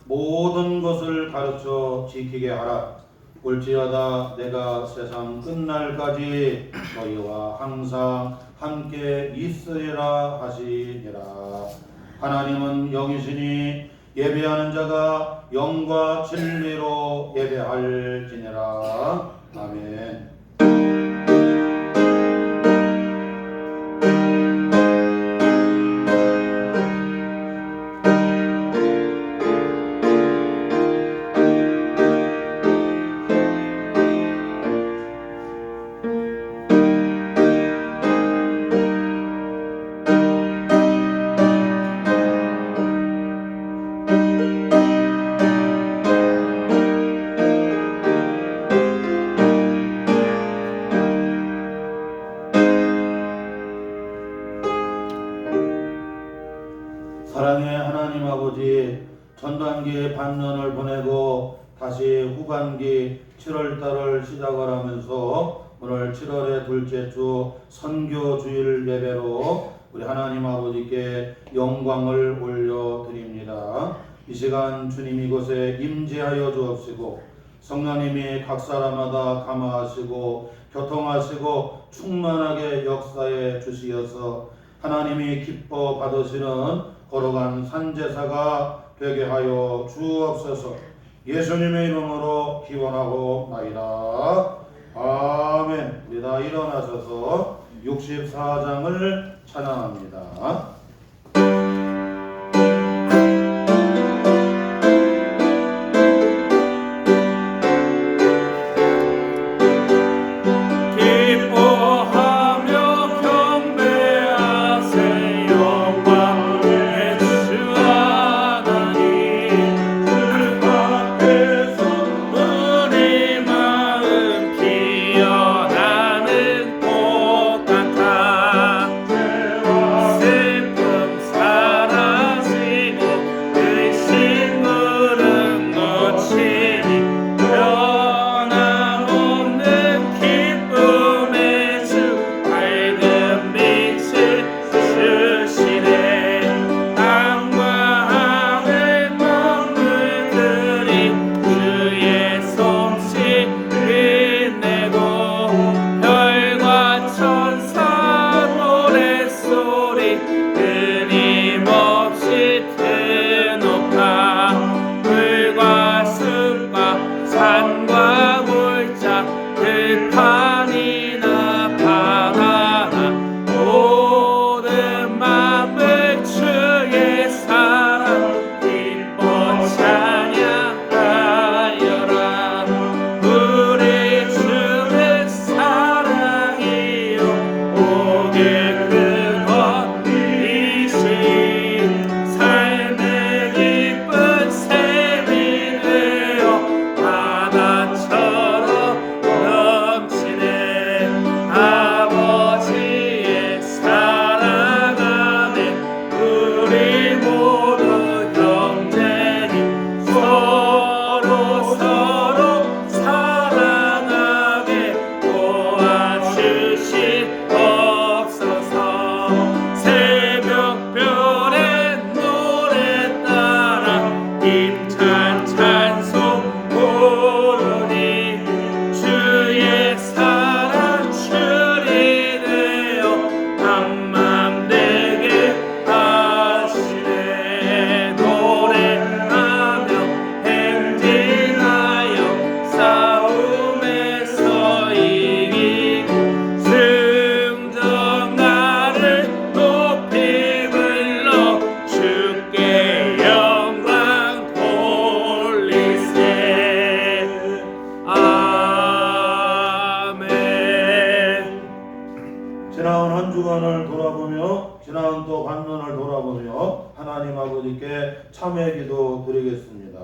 모든 것을 가르쳐 지키게 하라. 올지어다 내가 세상 끝날까지 너희와 항상 함께 있으리라 하시니라. 하나님은 영이시니 예배하는 자가 영과 진리로 예배할지니라. 아멘. 사랑의 하나님 아버지, 전반기 반년을 보내고 다시 후반기 7월달을 시작을 하면서 오늘 7월의 둘째 주 선교주일 예배로 우리 하나님 아버지께 영광을 올려드립니다. 이 시간 주님 이곳에 임재하여 주옵시고 성령님이 각 사람마다 감화하시고 교통하시고 충만하게 역사해 주시어서 하나님이 기뻐 받으시는 걸어간 산제사가 되게 하여 주옵소서. 예수님의 이름으로 기원하고 나이다. 아멘. 우리 다 일어나셔서 64장을 찬양합니다. 지나온 한 주간을 돌아보며 지나온 또 반년을 돌아보며 하나님 아버지께 참회 기도 드리겠습니다.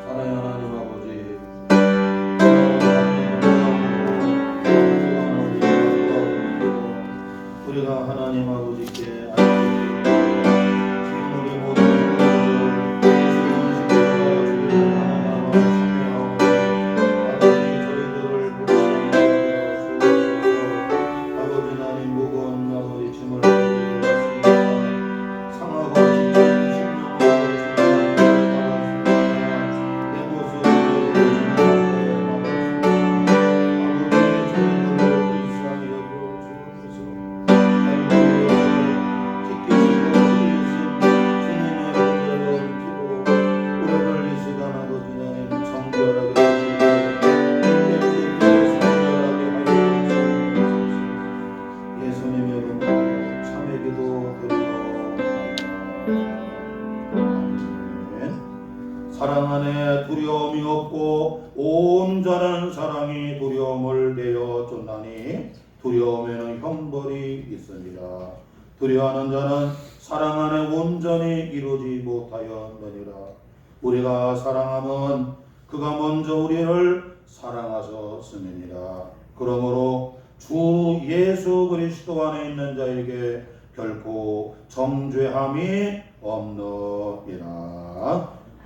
사랑의 하나님 아버지, 우리가 하나님 아버지께 마음에는 형벌이 있으니라. 두려워하는 자는 사랑 안에 온전히 이루지 못하였느니라. 우리가 사랑함은 그가 먼저 우리를 사랑하셨음이니라. 그러므로 주 예수 그리스도 안에 있는 자에게 결코 정죄함이 없느니라.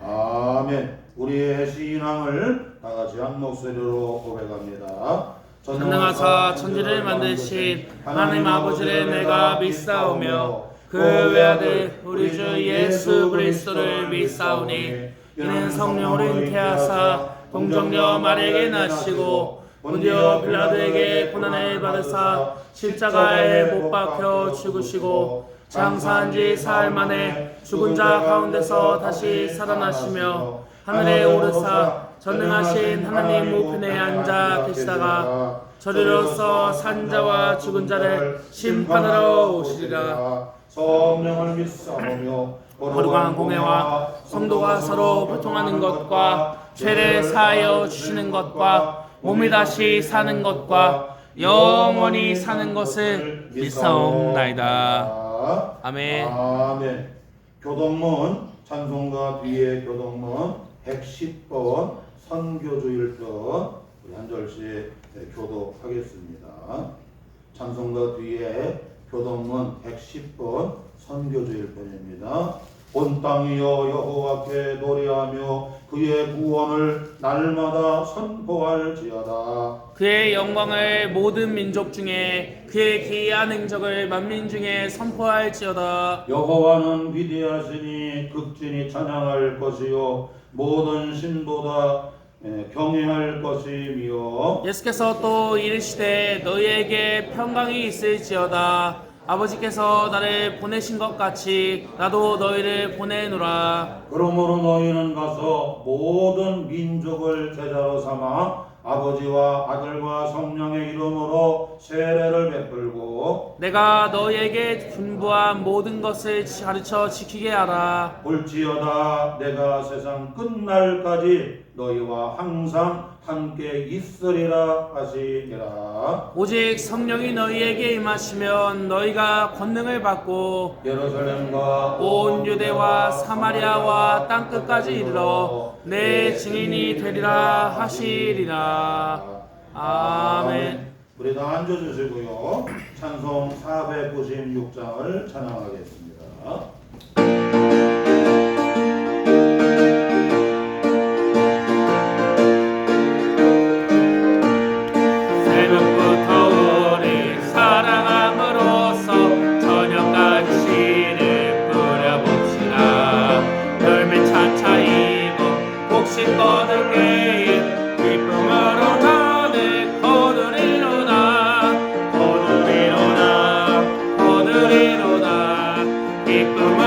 아멘. 우리의 신앙을 다 같이 한 목소리로 고백합니다. 전능하사 천지를 만드신 하나님 아버지를 내가 믿사오며 그 외아들 우리 주 예수 그리스도를 믿사오니 이는 성령을 잉태하사 동정녀 마리아에게 나시고 본디오 빌라도에게 고난을 받으사 십자가에 못 박혀 죽으시고 장사한 지 사흘 만에 죽은 자 가운데서 다시 살아나시며 하늘에 오르사 전능하신 하나님 우편에 앉아 계시다가 저리로서 산자와 죽은 자를 심판하러 오시리라. 성령을 믿사오며 거룩한 공회와 성도가 서로 교통하는 것과 죄를 사하여 주시는 것과 몸이 다시 사는 것과 영원히 사는 것을 믿사옵나이다. 아멘. 아멘. 교동문 찬송가 뒤에 교동문 110번 선교주일편 우리 한 절씩 교독하겠습니다. 찬송가 뒤에 교동문 110번 선교주일편입니다. 온 땅이여 여호와께 노래하며 그의 구원을 날마다 선포할지어다. 그의 영광을 모든 민족 중에 그의 기이한 행적을 만민 중에 선포할지어다. 여호와는 위대하시니 극진히 찬양할 것이요 모든 신보다 경외할 것이며. 예수께서 또 이르시되 너희에게 평강이 있을지어다. 아버지께서 나를 보내신 것 같이 나도 너희를 보내노라. 그러므로 너희는 가서 모든 민족을 제자로 삼아 아버지와 아들과 성령의 이름으로 세례를 베풀고 내가 너희에게 분부한 모든 것을 가르쳐 지키게 하라. 볼지어다 내가 세상 끝날까지 너희와 항상 함께 있으리라 하시니라. 오직 성령이 너희에게 임하시면 너희가 권능을 받고 예루살렘과 온 유대와 사마리아와 땅끝까지 이르러 내 증인이 되리라 하시리라. 아멘. 우리 다 앉아주시고요. 찬송 496장을 찬양하겠습니다. 기쁨으로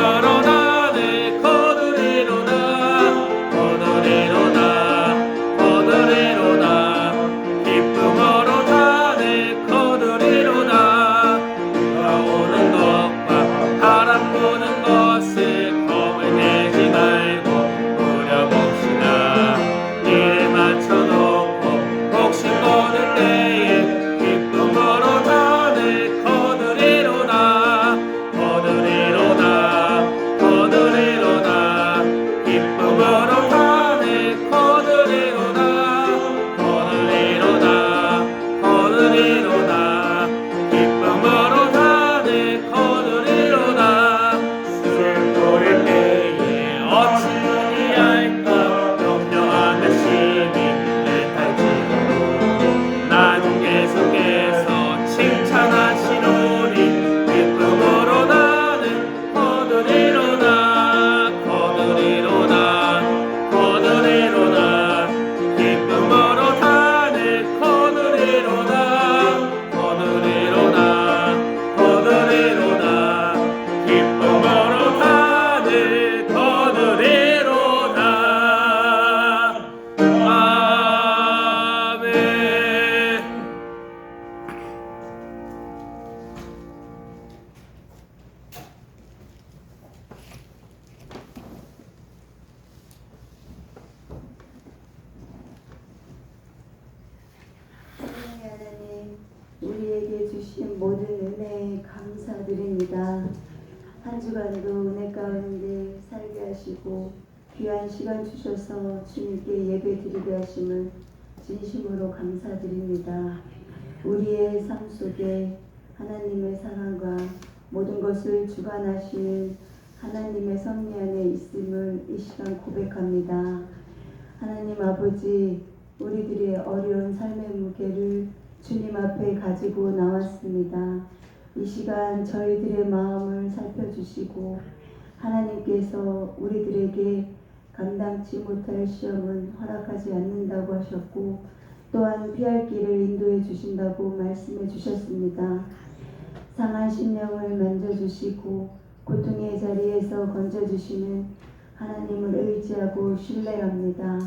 모든 은혜에 감사드립니다. 한 주간도 은혜 가운데 살게 하시고 귀한 시간 주셔서 주님께 예배 드리게 하심을 진심으로 감사드립니다. 우리의 삶 속에 하나님의 사랑과 모든 것을 주관하시는 하나님의 섭리 안에 있음을 이 시간 고백합니다. 하나님 아버지, 우리들의 어려운 삶의 무게를 주님 앞에 가지고 나왔습니다. 이 시간 저희들의 마음을 살펴주시고 하나님께서 우리들에게 감당치 못할 시험은 허락하지 않는다고 하셨고 또한 피할 길을 인도해 주신다고 말씀해 주셨습니다. 상한 심령을 만져주시고 고통의 자리에서 건져주시는 하나님을 의지하고 신뢰합니다.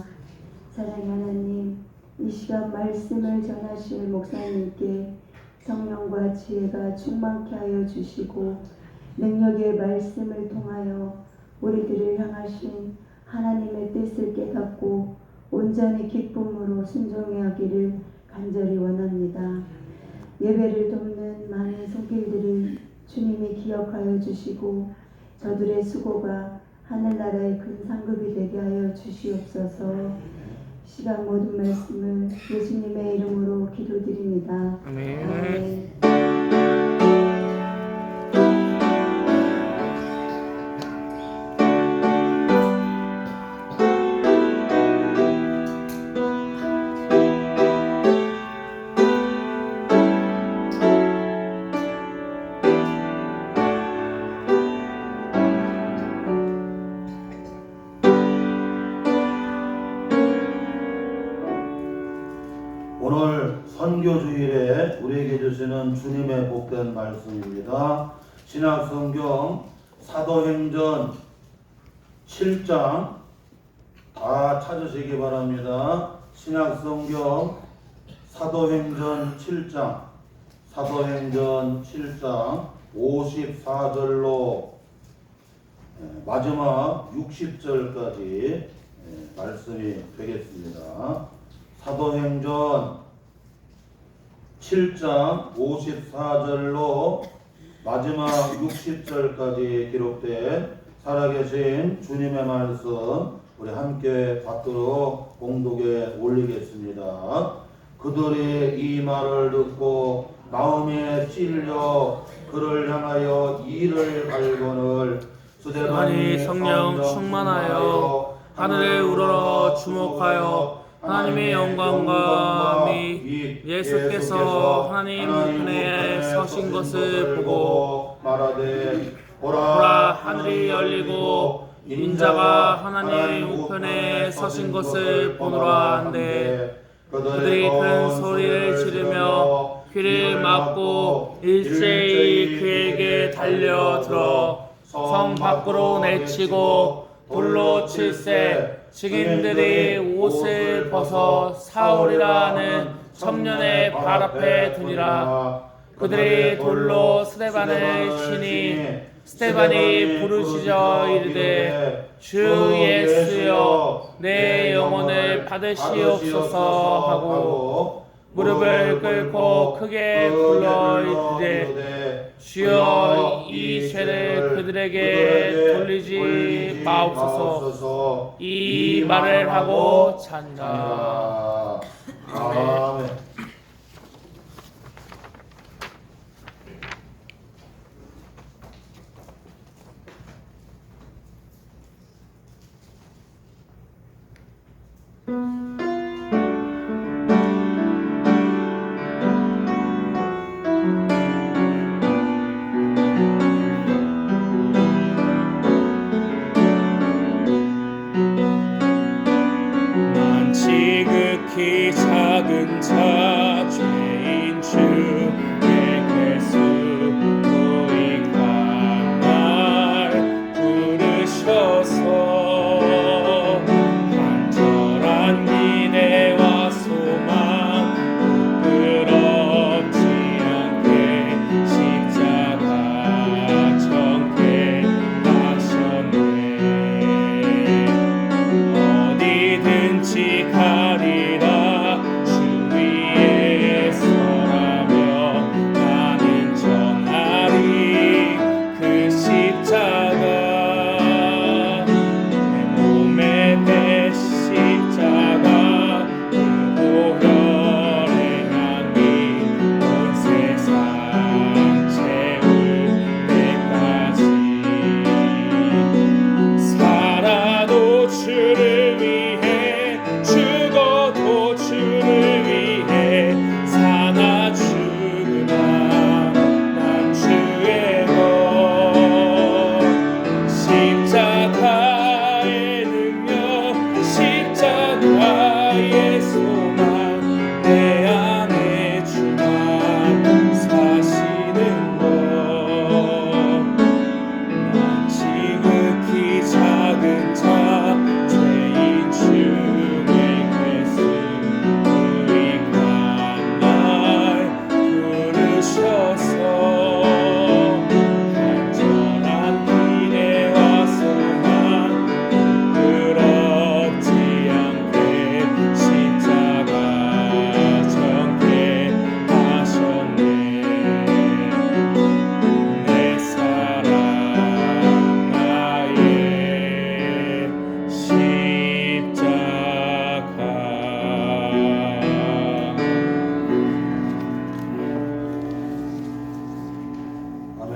사랑의 하나님, 이 시간 말씀을 전하실 목사님께 성령과 지혜가 충만케 하여 주시고 능력의 말씀을 통하여 우리들을 향하신 하나님의 뜻을 깨닫고 온전히 기쁨으로 순종해 하기를 간절히 원합니다. 예배를 돕는 많은 손길들을 주님이 기억하여 주시고 저들의 수고가 하늘나라의 큰 상급이 되게 하여 주시옵소서. 시간 모든 말씀을 예수님의 이름으로 기도드립니다. 아멘. 오늘 선교주일에 우리에게 주시는 주님의 복된 말씀입니다. 신약성경 사도행전 7장 다 찾으시기 바랍니다. 신약성경 사도행전 7장 54절로 마지막 60절까지 말씀이 되겠습니다. 사도행전 7장 54절로 마지막 60절까지 기록된 살아계신 주님의 말씀 우리 함께 받도록 공독에 올리겠습니다. 그들이 이 말을 듣고 마음에 찔려 그를 향하여 이를 갈거늘 스데반이 성령 충만하여 하늘에 우러러 주목하여 하나님의 영광과 및 예수께서 하나님 우편에 서신 것을 보고 말하되 보라, 하늘이 열리고 인자가 하나님 우편에 서신 것을 보노라 한데 그들이 큰 소리를 지르며 귀를 막고 일제히 그에게 달려들어 성 밖으로 내치고 돌로 칠세 증인들이 옷을 벗어 사울이라 하는 청년의 발 앞에 두니라. 그들이 돌로 스데반을 치니 스데반이 부르짖어 이르되 주 예수여 내 영혼을 받으시옵소서 하고 무릎을 꿇고 크게 불러 이르되 주여 이 죄를 그들에게 돌리지 마옵소서. 이 말을 하고 잔다. 아멘. 난 지극히 작은 자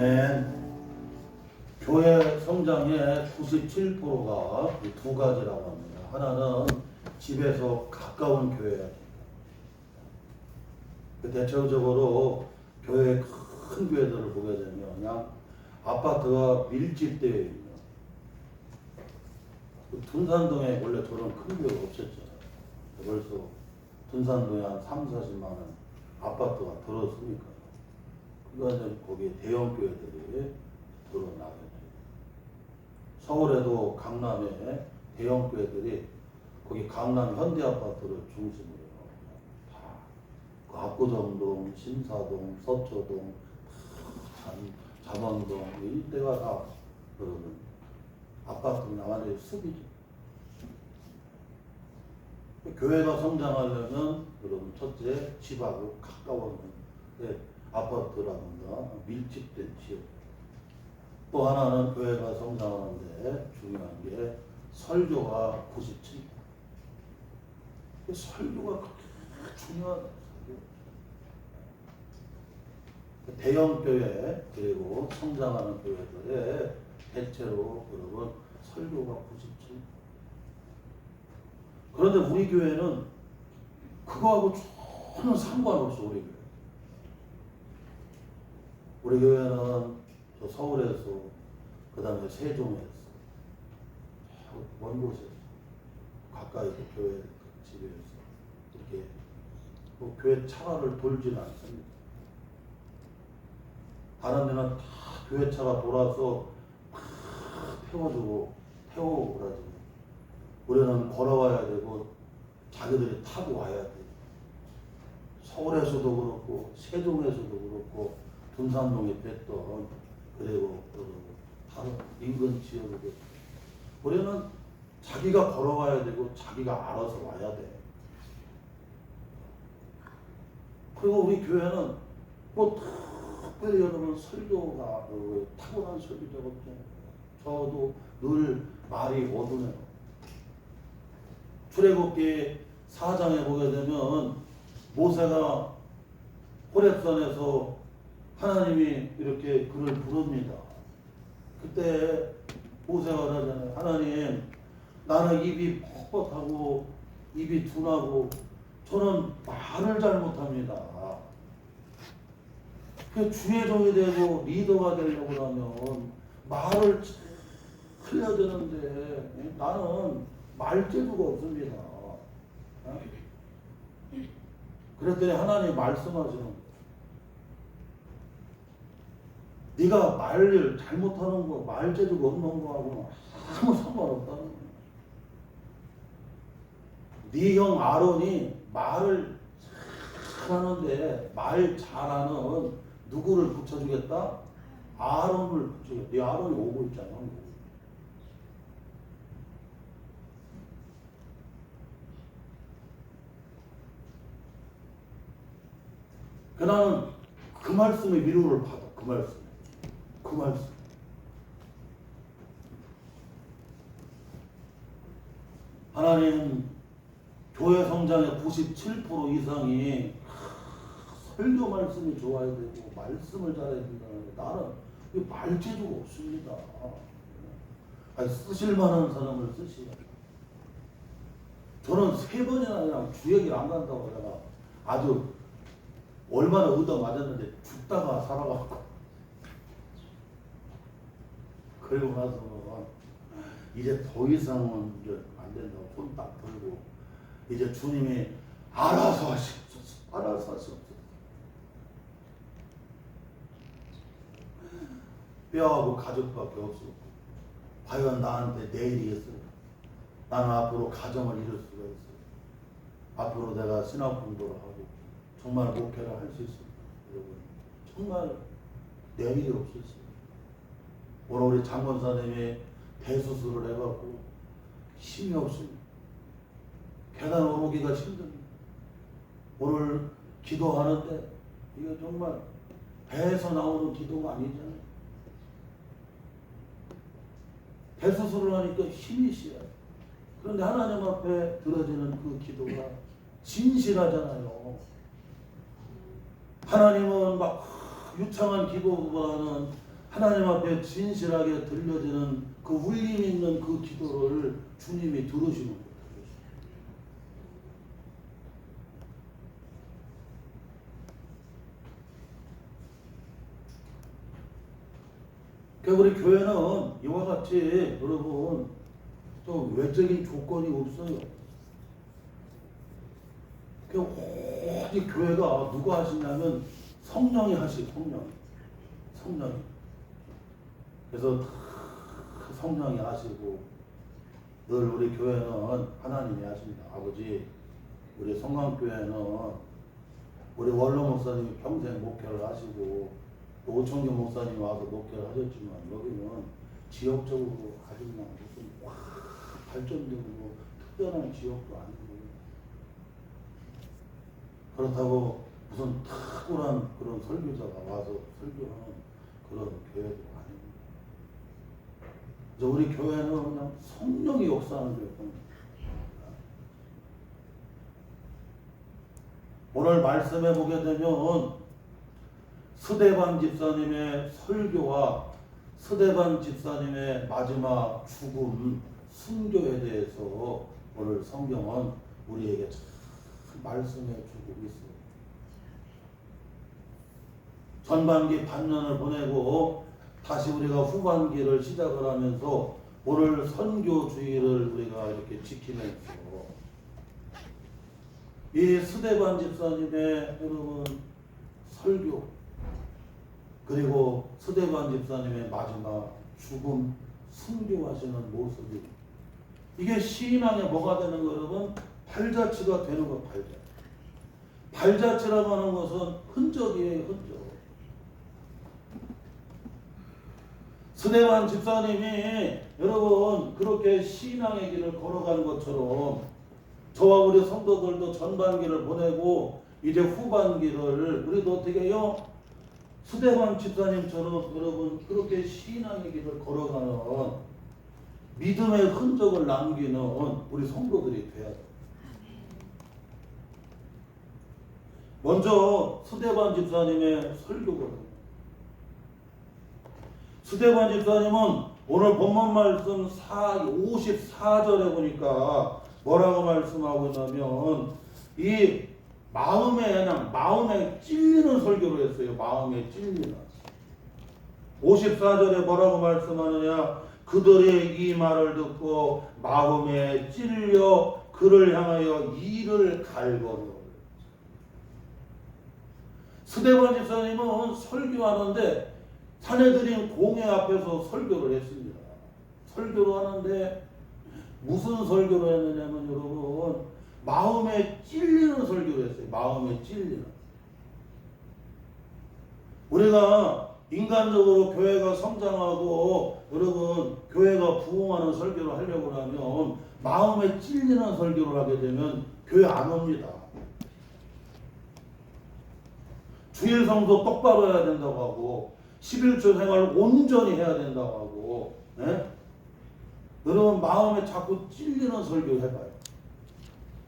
아멘. 교회 성장의 97%가 두 가지라고 합니다. 하나는 집에서 가까운 교회야. 대체적으로 교회 큰 교회들을 보게 되면 그냥 아파트가 밀집되어 있는 둔산동에 원래 저런 큰 교회가 없었잖아요. 벌써 둔산동에 한 3, 40만 원 아파트가 들었으니까. 그러니까 거기에 대형 교회들이 들어나게 돼요. 서울에도 강남에 대형 교회들이 거기 강남 현대아파트를 중심으로 다 그 압구정동, 신사동, 서초동, 잠원동 이때가 다 그러는 아파트가 완전히 숲이죠. 교회가 성장하려면 여러분 첫째 집하고 가까운 아파트라든가 밀집된 지역. 또 하나는 교회가 성장하는데 중요한 게 설교가 97%. 설교가 그렇게 중요하다. 대형 교회 그리고 성장하는 교회들의 대체로 여러분 설교가 97%. 그런데 우리 교회는 그거하고 전혀 상관없어. 우리 교회는 저 서울에서 그 다음에 세종에서 먼 곳에서 가까이 교회 집에서 이렇게 뭐 교회 차를 돌지는 않습니다. 다른 데는 다 교회 차가 돌아서 막 태워주고 태워오고 그러지. 우리는 걸어와야 되고 자기들이 타고 와야 돼. 서울에서도 그렇고 세종에서도 그렇고 둔산동에 뺐던 그리고 다른 인근 지역에도 우리는 자기가 걸어와야 되고 자기가 알아서 와야 돼. 그리고 우리 교회는 뭐 특별히 여러분 설교가 타고난 설교자가 없잖아요. 저도 늘 말이 어두네요. 출애굽기 4장에 보게 되면 모세가 호렙산에서 하나님이 이렇게 그를 부릅니다. 그때 모세가 그러잖아요. 하나님, 나는 입이 뻣뻣하고 입이 둔하고 저는 말을 잘 못합니다. 그 주의 종이 되고 리더가 되려고 하면 말을 흘려야 되는데 나는 말재주가 없습니다. 그랬더니 하나님 말씀하시는 거예요. 네가 말을 잘못하는 거, 말재주가 없는 거하고는 아무 상관없다는 거예요. 네 형 아론이 말을 잘하는데 말 잘하는 누구를 붙여주겠다? 아론을 붙여주겠다. 네 아론이 오고 있잖아. 나는 그 말씀의 위로를 받아. 그 말씀. 하나님, 교회 성장의 97% 이상이 설교 말씀이 좋아야 되고 말씀을 잘해야 된다는데 나는 말재주가 없습니다. 아니, 쓰실 만한 사람을 쓰시라. 저는 3번이나 그냥 주얘기를 안 간다고 하다가 아주 얼마나 얻어 맞았는데 죽다가 살아가고 그리고 나서 이제 더 이상은 이제 안 된다고 손 딱 들고 이제 주님이 알아서 하시옵소서. 뼈하고 가족밖에 없어. 과연 나한테 내일이 있어요? 나는 앞으로 가정을 이룰 수가 있어요. 앞으로 내가 신학 공부를 하고 정말 목회를 할 수 있어요. 여러분 정말 내일이 없었어요. 오늘 우리 장본사님이 대수술을 해갖고 힘이 없습니다. 계단 오르기가 힘듭니다. 오늘 기도하는데 이게 정말 배에서 나오는 기도가 아니잖아요. 대수술을 하니까 힘이 쉬어요. 그런데 하나님 앞에 들어지는 그 기도가 진실하잖아요. 하나님은 막 유창한 기도보다는 하나님 앞에 진실하게 들려지는 그 울림 있는 그 기도를 주님이 들으시는 거예요. 그러니까 우리 교회는 이와 같이 여러분 또 외적인 조건이 없어요. 그러니까 오직 교회가 누가 하시냐면 성령이 하시고 성령이. 그래서 다 성령이 하시고 늘 우리 교회는 하나님이 하십니다. 아버지, 우리 성강교회는 우리 원로 목사님이 평생 목회를 하시고 또 오청규 목사님이 와서 목회를 하셨지만 여기는 지역적으로 아주 그냥 무슨 발전되고 특별한 지역도 아니고 그렇다고 무슨 탁월한 그런 설교자가 와서 설교하는 그런 교회도 아닙니다. 그래서 우리 교회는 그냥 성령이 역사하는 교회입니다. 오늘 말씀해 보게 되면 스데반 집사님의 설교와 스데반 집사님의 마지막 죽음, 순교에 대해서 오늘 성경은 우리에게 참 말씀해 주고 있어요. 전반기 반년을 보내고 다시 우리가 후반기를 시작을 하면서 오늘 선교 주의를 우리가 이렇게 지키면서 이 스데반 집사님의 여러분 설교 그리고 스데반 집사님의 마지막 죽음 순교하시는 모습이 이게 신앙에 뭐가 되는 거 여러분? 발자취가 되는 거. 발자취라고 하는 것은 흔적이에요. 흔적. 스데반 집사님이 여러분 그렇게 신앙의 길을 걸어간 것처럼 저와 우리 성도들도 전반기를 보내고 이제 후반기를 우리도 어떻게 해요? 스데반 집사님처럼 여러분 그렇게 신앙의 길을 걸어가는 믿음의 흔적을 남기는 우리 성도들이 돼야 돼요. 먼저 스데반 집사님의 설교거든요. 스데반 집사님은 오늘 본문 말씀 54절에 보니까 뭐라고 말씀하고 있냐면 이 마음에 찔리는 설교를 했어요. 마음에 찔리는. 54절에 뭐라고 말씀하느냐? 그들의 이 말을 듣고 마음에 찔려 그를 향하여 이를 갈거려. 스데반 집사님은 설교하는데 사내들인 공회 앞에서 설교를 했습니다. 설교를 하는데 무슨 설교를 했느냐면 여러분 마음에 찔리는 설교를 했어요. 마음에 찔리는. 우리가 인간적으로 교회가 성장하고 여러분 교회가 부흥하는 설교를 하려고 하면 마음에 찔리는 설교를 하게 되면 교회 안 옵니다. 주일 성도 똑바로 해야 된다고 하고 11조 생활을 온전히 해야 된다고 하고 여러분 마음에 자꾸 찔리는 설교 해봐요.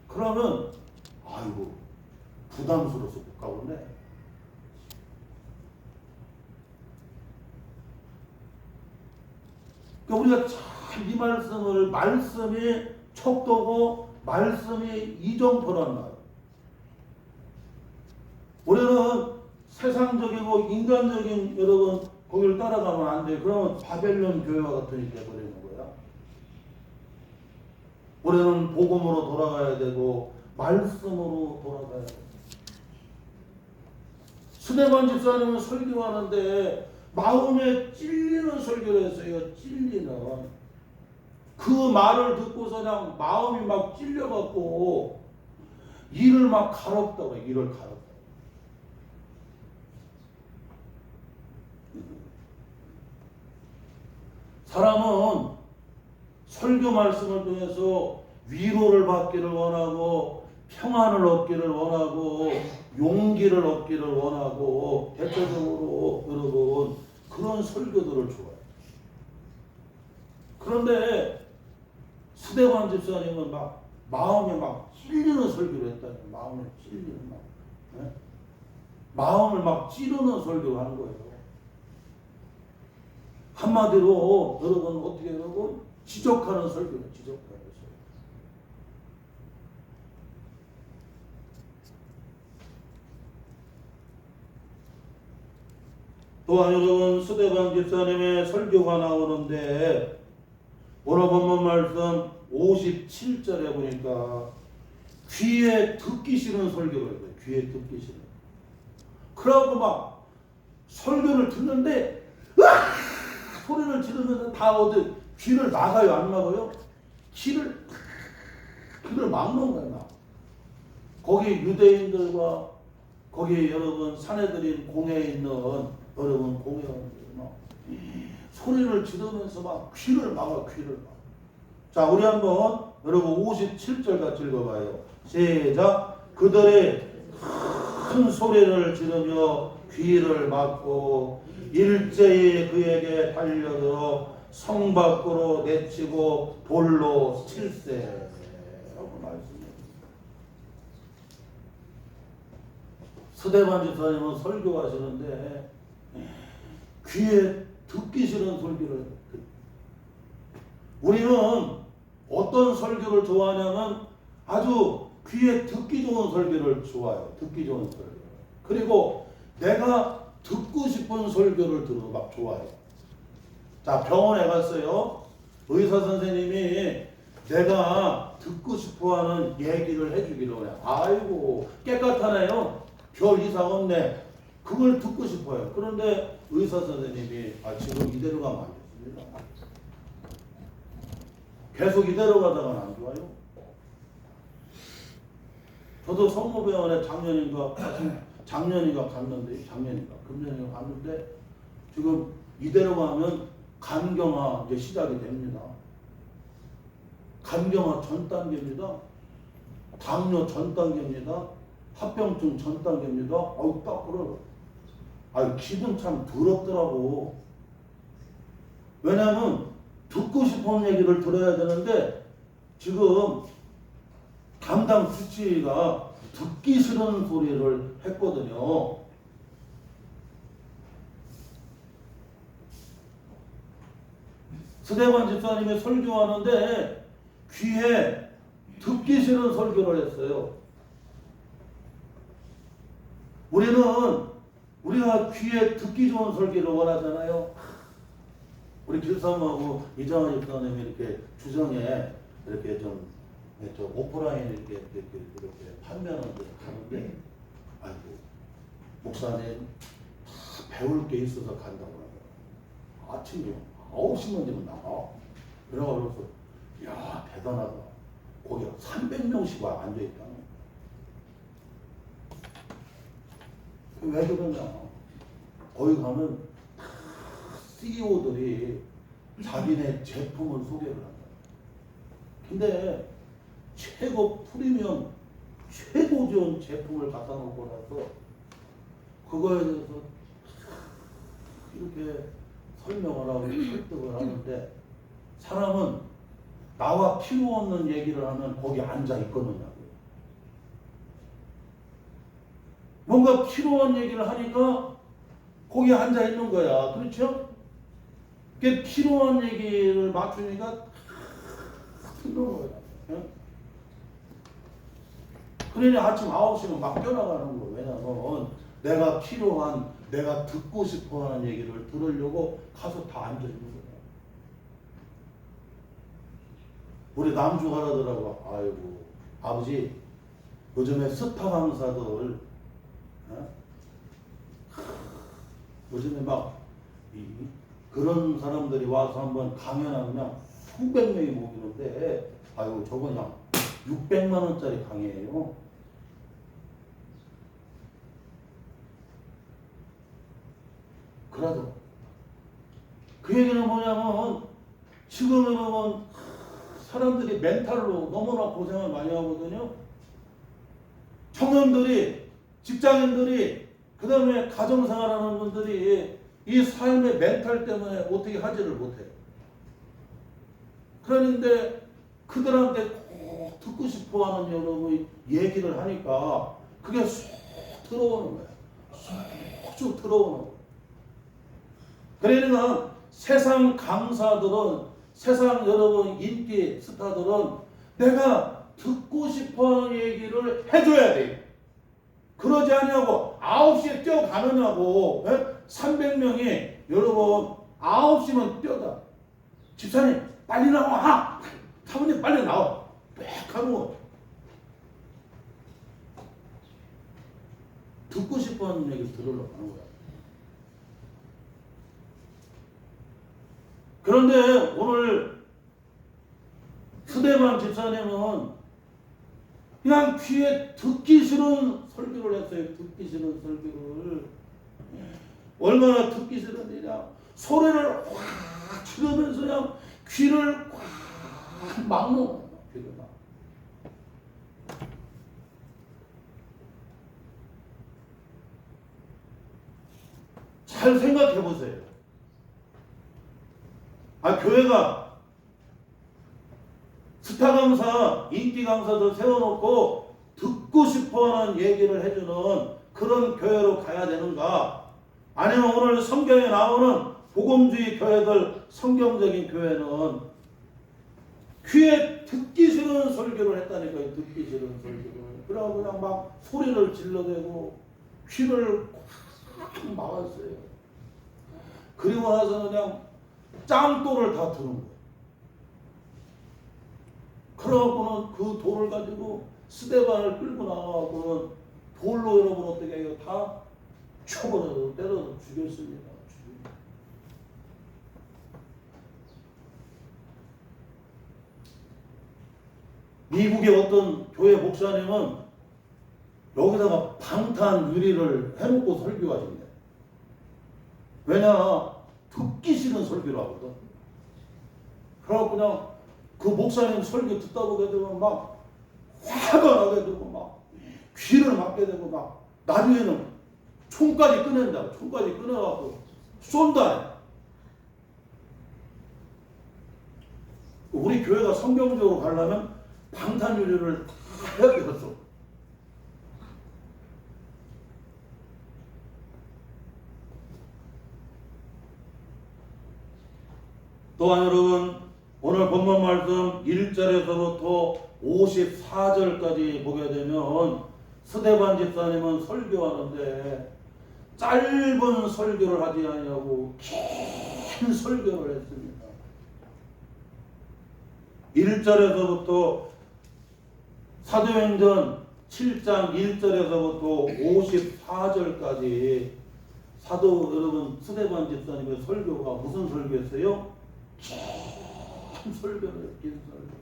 그러면 아이고 부담스러워서 못 가보네. 그러니까 우리가 참 이 말씀이 척도고 말씀이 이정표란 말이에요. 우리는 세상적이고 인간적인 여러분 거기를 따라가면 안 돼요. 그러면 바벨론 교회와 같은 게 되버리는 거야. 우리는 복음으로 돌아가야 되고 말씀으로 돌아가야 돼요. 스데반 집사님은 설교하는데 마음에 찔리는 설교를 했어요. 찔리는. 그 말을 듣고서 그냥 마음이 막 찔려갖고 이를 막 갈았다고. 이를 갈았다. 사람은 설교 말씀을 통해서 위로를 받기를 원하고 평안을 얻기를 원하고 용기를 얻기를 원하고 대체적으로 여러분 그런 설교들을 좋아해요. 그런데 스데반 집사님은 막 마음에 막 찔리는 설교를 했다니. 마음에 찔리는 마음을 막 찌르는 설교를 하는 거예요. 한마디로 여러분 어떻게 여러분 지적하는 설교예요. 지적하는 설교. 또한 여러분 스데반 집사님의 설교가 나오는데 오늘 본문 말씀 57절에 보니까 귀에 듣기 싫은 설교를 해요. 귀에 듣기 싫은. 그러고 막 설교를 듣는데 으악! 소리를 지르면서 다 어디 귀를 막아요? 안 막아요? 귀를 막는 거예요. 막. 거기 유대인들과 거기 여러분 사내들인 공회에 있는 여러분 공회원들 막 소리를 지르면서 막 귀를 막아 귀를 막. 자 우리 한번 여러분 57절 같이 읽어봐요. 시작. 그들의 큰 소리를 지르며 귀를 막고 일제히 그에게 달려들어 성 밖으로 내치고 돌로 칠세 라고 말씀해요. 스데반 집사님은 설교하시는데 귀에 듣기 싫은 설교를. 우리는 어떤 설교를 좋아하냐면 아주 귀에 듣기 좋은 설교를 좋아해요. 듣기 좋은 설교. 그리고 내가 듣고 싶은 설교를 들어 막 좋아해요. 자, 병원에 갔어요. 의사 선생님이 내가 듣고 싶어하는 얘기를 해주기로 해요. 아이고 깨끗하네요. 별 이상 없네. 그걸 듣고 싶어요. 그런데 의사 선생님이 지금 이대로 가면 안 됐습니다. 계속 이대로 가다가는 안 좋아요. 저도 성모병원에 작년인가 갔는데 금년인가 갔는데 지금 이대로 가면 간경화 이제 시작이 됩니다. 간경화 전 단계입니다. 당뇨 전 단계입니다. 합병증 전 단계입니다. 아유 딱 그래요. 아유 기분 참 더럽더라고. 왜냐하면 듣고 싶은 얘기를 들어야 되는데 지금 담당 주치의가 듣기 싫은 소리를 했거든요. 스데반 집사님이 설교하는데 귀에 듣기 싫은 설교를 했어요. 우리가 귀에 듣기 좋은 설교를 원하잖아요. 우리 길사모하고 이정환 집사님이 이렇게 주정에 이렇게 좀 오프라인 이렇게 판매하는 데 가는데, 아이고 목사님 다 배울 게 있어서 간다고 하더라고요. 아침에 9시만 되면 나가. 그래가지고 야 대단하다. 거기 300명씩 와 앉아 있다는. 왜 그러냐? 거기 가면 다 CEO들이 자기네 제품을 소개를 한다. 근데 최고 프리미엄 최고 좋은 제품을 갖다 놓고 나서 그거에 대해서 이렇게 설명을 하고 설득을 하는데 사람은 나와 필요 없는 얘기를 하면 거기 앉아 있거든요. 뭔가 필요한 얘기를 하니까 거기 앉아 있는 거야. 그렇죠? 그게 필요한 얘기를 맞추니까 듣는 거야. 그러니 아침 9시면 막 뛰어나가는 거예요. 왜냐면 내가 필요한, 내가 듣고 싶어 하는 얘기를 들으려고 가서 다 앉아 있는 거예요. 우리 남주가 하더라고. 아이고, 아버지, 요즘에 스타 강사들, 요즘에 막, 그런 사람들이 와서 한번 강연하면 수백 명이 모이는데, 아이고, 저거 그냥 600만 원짜리 강의예요. 그래도 그 얘기는 뭐냐면 지금은 사람들이 멘탈로 너무나 고생을 많이 하거든요. 청년들이, 직장인들이, 그 다음에 가정생활하는 분들이 이 삶의 멘탈 때문에 어떻게 하지를 못해요. 그런데 그들한테 꼭 듣고 싶어하는 여러분이 얘기를 하니까 그게 쏙 들어오는 거예요. 쏙 들어오는 거예요. 그러니까 세상 강사들은, 세상 여러분 인기 스타들은 내가 듣고 싶어하는 얘기를 해줘야 돼요. 그러지 않냐고 9시에 뛰어가느냐고. 300명이 여러분 9시면 뛰어가. 집사님 빨리 나와. 사모님 빨리 나와. 빽 하고 듣고 싶어하는 얘기 들으려고 하는 거야. 그런데 오늘 스데반 집사님은 그냥 귀에 듣기 싫은 설교를 했어요. 듣기 싫은 설교를. 얼마나 듣기 싫은데냐. 소리를 확 지르면서 그냥 귀를 확 막는 거야. 귀를 막. 잘 생각해 보세요. 교회가 스타 강사, 인기 강사들 세워놓고 듣고 싶어하는 얘기를 해주는 그런 교회로 가야 되는가? 아니면 오늘 성경에 나오는 복음주의 교회들, 성경적인 교회는 귀에 듣기 싫은 설교를 했다니까요. 듣기 싫은 설교를. 그러고 그냥 막 소리를 질러대고 귀를 꽉 막았어요. 그리고 나서 그냥 짱돌을 다 드는 거예요. 그러고는 그 돌을 가지고 스데반을 끌고 나가고는 돌로 여러분 어떻게 해요? 다 쳐버려서 때려서 죽였습니다. 미국의 어떤 교회 목사님은 여기다가 방탄 유리를 해놓고 설교하신대. 왜냐? 듣기 싫은 설교를 하거든. 그래서 그냥 그 목사님 설교 듣다 보게 되면 막 화가 나게 되고 막 귀를 막게 되고 막 나중에는 총까지 꺼낸다. 총까지 꺼내갖고 쏜다. 우리 교회가 성경적으로 가려면 방탄유리를 다 해야 되겠어. 또한 여러분 오늘 본문 말씀 1절에서부터 54절까지 보게 되면 스데반 집사님은 설교하는데 짧은 설교를 하지 아니하고 긴 설교를 했습니다. 1절에서부터 사도행전 7장 1절에서부터 54절까지 사도 여러분 스데반 집사님의 설교가 무슨 설교였어요? 긴 설교를 긴 설교.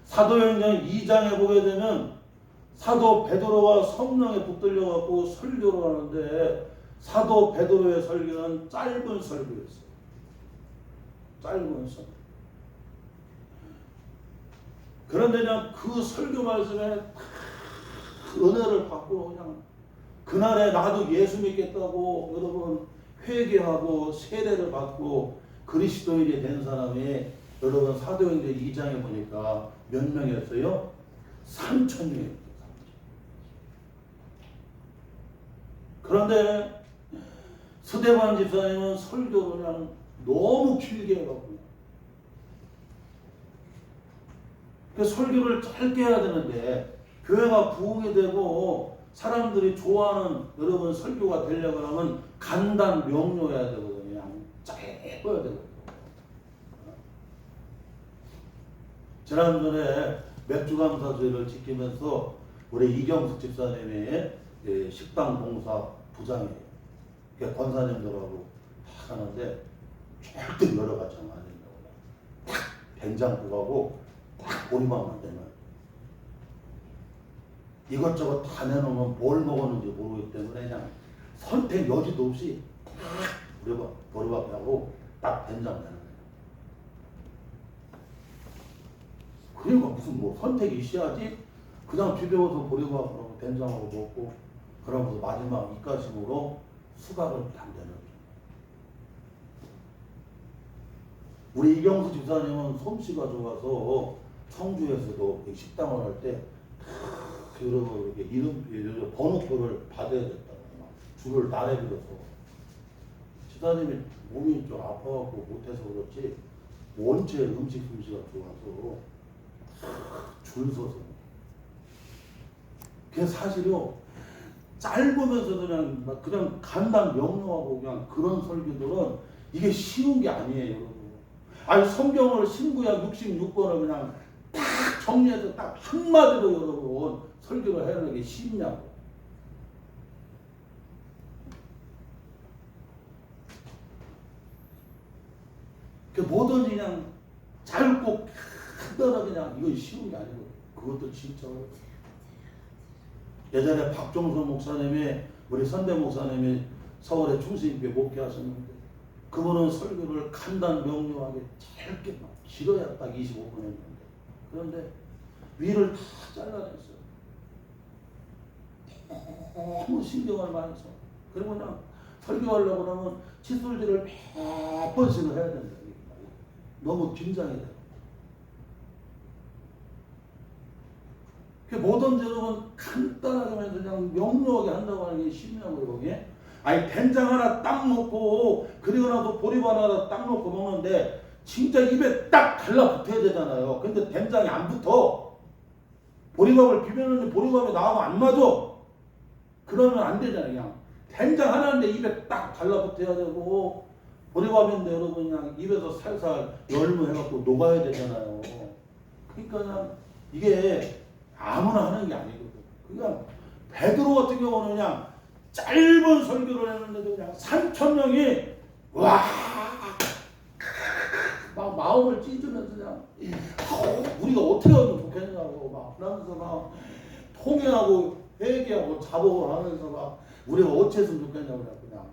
사도행전 2장에 보게 되면 사도 베드로와 성령에 붙들려 갖고 설교를 하는데 사도 베드로의 설교는 짧은 설교였어요. 짧은 설교. 그런데 그냥 그 설교 말씀에 은혜를 받고 그냥 그날에 나도 예수 믿겠다고 여러분 회개하고 세례를 받고 그리스도인이 된 사람이 여러분 사도행전 2장에 보니까 몇 명이었어요? 3,000명이었어요. 그런데 스데반 집사님은 설교를 그냥 너무 길게 해갖고 그 설교를 짧게 해야 되는데 교회가 부흥이 되고 사람들이 좋아하는 여러분 설교가 되려고 하면 간단 명료해야 되거든요. 그냥 짧게 해야 되거든요. 지난번에 맥주감사주의를 지키면서 우리 이경숙 집사님이 식당 봉사 부장이에요. 권사님들하고 다 하는데 절대 여러 가지 하면 안 된다고. 딱 된장국하고 딱 보리밥만 되면 이것저것 다 내놓으면 뭘 먹었는지 모르기 때문에 그냥 선택 여지도 없이 딱 보리밥하고 딱 된장 내는 거예요. 그러니까 무슨 뭐 선택이 있어야지 그냥 뒤배워서 보리밥하고 된장하고 먹고 그러면서 마지막 입가심으로 수박을 딱 내는 거예요. 우리 이경수 집사님은 솜씨가 좋아서 청주에서도 식당을 할 때 여러분 이렇게 이름 번호표를 받아야 됐다고 줄을 나래 빌어서 집사님이 몸이 좀 아파갖고 못해서 그렇지 원체 음식가 좋아서 줄 서서 그게 사실요 짧으면서도 그냥 간단 명료하고 그냥 그런 설교들은 이게 쉬운 게 아니에요 여러분. 아니 성경을 신구약 66권을 그냥 딱 정리해서 딱 한마디로 여러분 설교를 해내는 게 쉽냐고. 그 뭐든지 그냥 짧고 간단하게 그냥 이건 쉬운 게 아니고 그것도 진짜 어려워요. 예전에 박종선 목사님이 우리 선대 목사님이 서울에 충신교회 목회하셨는데 그분은 설교를 간단 명료하게 짧게 막 길어야 딱 25분 했는데 그런데 위를 다 잘라냈어요. 너무 신경을 많이 써. 그리고 그냥 설교하려고 그러면 칫솔질을 몇 번씩을 해야 된다. 너무 긴장이 돼요. 뭐든지 여러분 간단하게 그냥 명료하게 한다고 하는 게 쉽냐고요. 그게? 아니 된장 하나 딱 넣고 그리고 나서 보리밥 하나 딱 넣고 먹는데 진짜 입에 딱 달라붙어야 되잖아요. 근데 된장이 안 붙어. 보리밥을 비볐는데 보리밥이 나하고 안 맞아. 그러면 안 되잖아요. 그냥 된장 하나인데 입에 딱 달라붙어야 되고 보리밥인데 여러분 그냥 입에서 살살 열무해갖고 녹아야 되잖아요. 그러니까 그냥 이게 아무나 하는 게 아니거든. 그냥 베드로 같은 경우는 그냥 짧은 설교를 했는데도 그냥 3,000명이 와 막 마음을 찢으면서 그냥 우리가 어떻게 하면 좋겠냐고 막 그러면서 막 통회하고 회개하고 자복을 하면서 막 우리가 어찌했으면 좋겠냐고 그냥